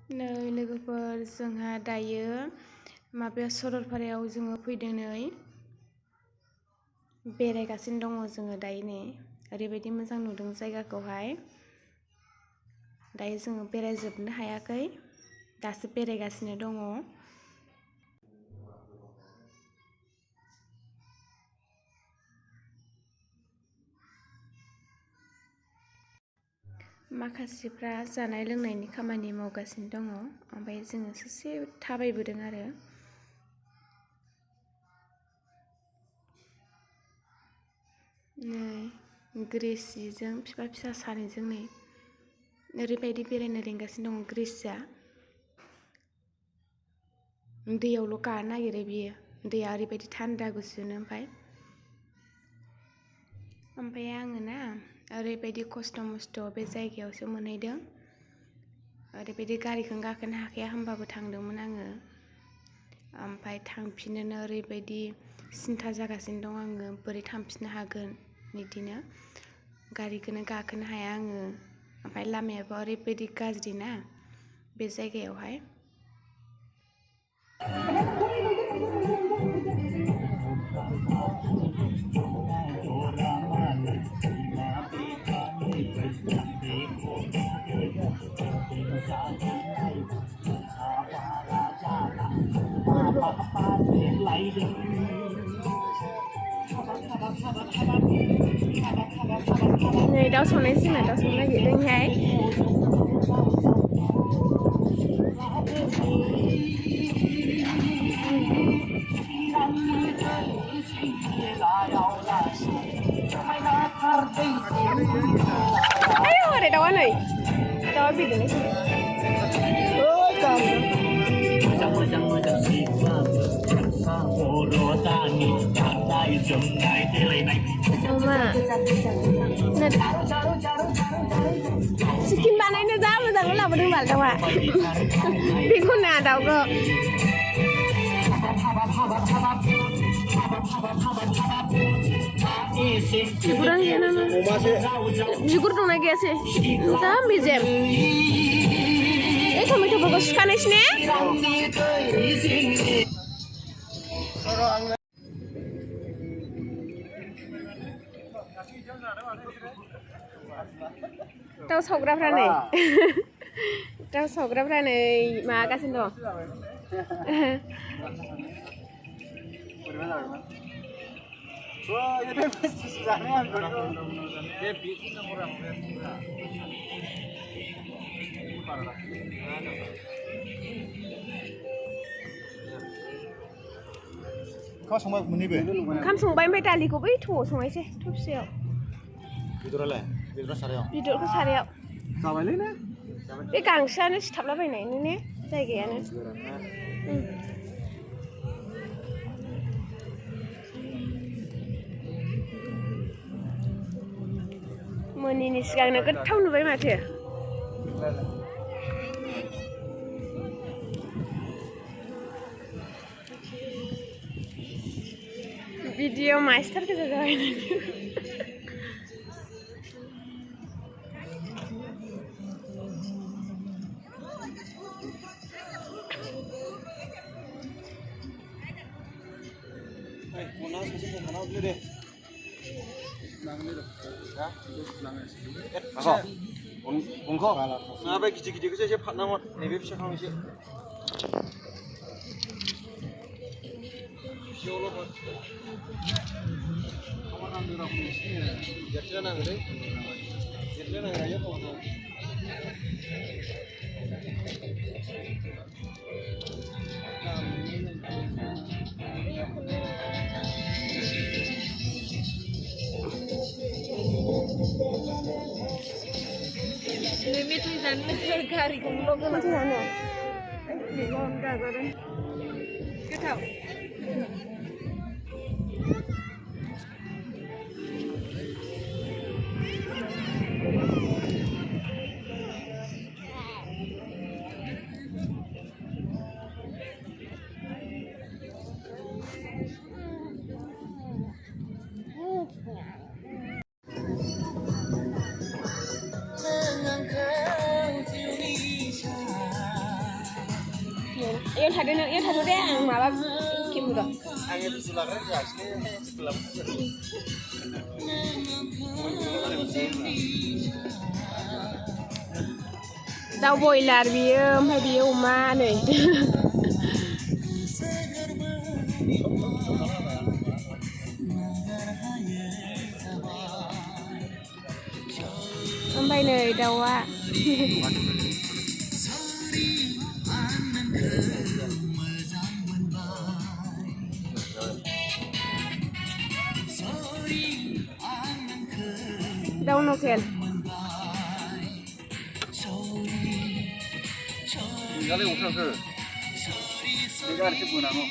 नै लोगोफोर जोंहा दायो माबायाव सरलपारायाव जोङो फैदों नै बेरायगासिनो दङ जोङो दायो नै ओरैबायदि मोजां नुदों जायगाखौहाय दायो जोङो बेरायजोबनो हायाखै दासो बेरायगासिनो दङ माखासेफ्रा जानाय लोंनायनि खामानि मावगासिनो दङ ओमफ्राय जोङो ससे थाबायबोदों आरो नै ग्रिसजों फिसा फिसा सानैजों नै ओरैबायदि बेरायनो लिंगासिनो दङ ग्रिसआ दैयावल' गानो नागिरो बियो दैया ओरैबायदि थान्दा गुसुनो ओमफ्राय आङो ना ओरैबायदि खस्थ' मस्थ' बे जायगायावसो मोनहैदों ओरैबायदि गारिखौनो गाखोनो हाखाया होनबाबो थांदोंमोन आङो ओमफ्राय थांफिननोनो ओरैबायदि सिन्था जागासिनो दं आङो बोरै थांफिननो हागोन बिदिनो गारिखौनो गाखोनो हाया आङो ओमफ्राय लामायाबो ओरैबायदि गाज्रि ना बे जायगायावहाय नै दाउ संनाय जोंना दाउ संनो नागिरदोंहाय ayo ada dawan nih dawan bikin ini Sikin बानायनो जा मोजां लाबोदों बाल दाउआ बेखौ ना दाउखौ बिगुरानो गैया नामा बिगुर दंना गैयासै जा मेजेम टमेट'फोरखौ सुखानोसै ने दाउ सावग्राफ्रा नै मागासिनो दं ओंखाम संबाय ओमफ्राय दालिखौ बै थौआव संनायसै थौसियाव बेदरखौ सारायाव जाबायलै ने बे गांसोआनो सिथाबलाबायनायनो ने जायगायानो मोनिनि सिगांनो गोथाव नुबाय माथो भिडिअ मास्टार गोजा जाबाय गंखौ नङाबा गिदिर गिदिरखौसो एसे फाननांगौ नैबे फिसाखौ एसे मेथाइ जानो गारिखौ मेथाइ जानो गोथाव इयाव थादो नों इयाव थाथ' दे आं माबा खेबो र' आंनि बिसु लाग्रा जासिनो स्कुलाव दाउ बयलार बियो ओमफ्राय बियो अमा नै ओमफ्राय नै दाउआ दाउ लकेल नोंहालाय अबाव थांखो? बे गारिखौ बोनांगौ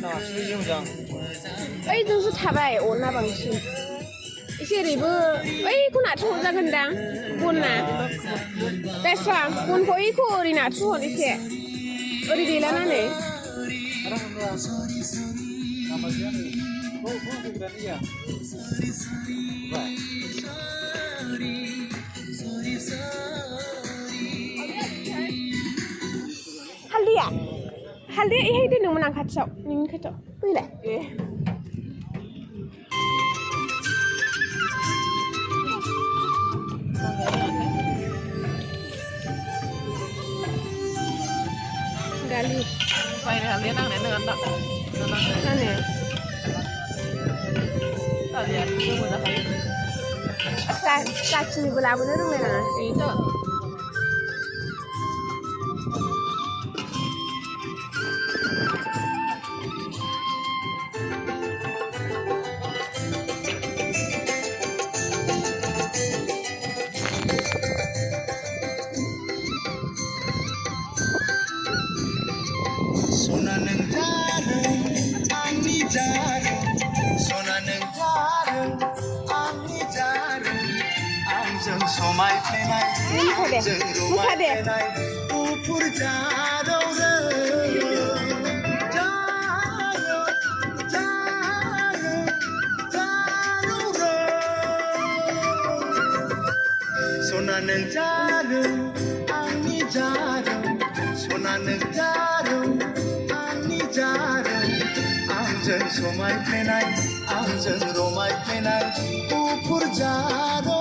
नासिनो मोजां ओइजोंसो थाबाय अना बांसिन एसे ओरैबो ओइखौ नारथुहरजागोनदां बनना बेस्रा बनखौ ओइखौ ओरै नारथुहर एसे ओरै गैलाना नै हालदैया इहाय दोनदोंमोन आं खाथियाव नोंनि खाथियाव फैलाय दालि बायनो हालिया नांनाय नङा जानो दालिया गोमो जाखायो जाखिनिबो लाबोनो रोंलाय लाङासै सना नों जादों आंनि जादों सना नों जादों आंनि जादों आंजों समायफ्लेनाय आंजों रमायफ्लेनाय गुफुर जादों सना नों जादों आंनि जादों सना नों जादों आंनि जादों आंजों समायफ्लेनाय आंजों रमायफ्लेनाय गुफुर जादों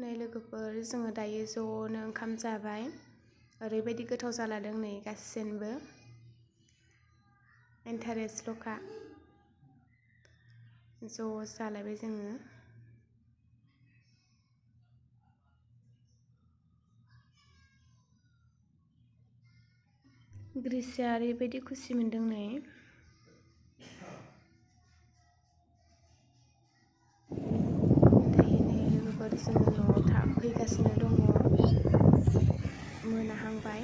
नै लोगोफोर जोङो दायो ज'नो ओंखाम जाबाय। ओरैबायदि गोथाव जालादों नै गासिनबो इन्टारेस्टल'खा ज' जालायबाय जोङो। ग्रिसिया ओरैबायदि खुसि मोनदों नै। दायो नै लोगोफोर जोङो न'आव फैगासिनो दङ। मोनाहांबाय।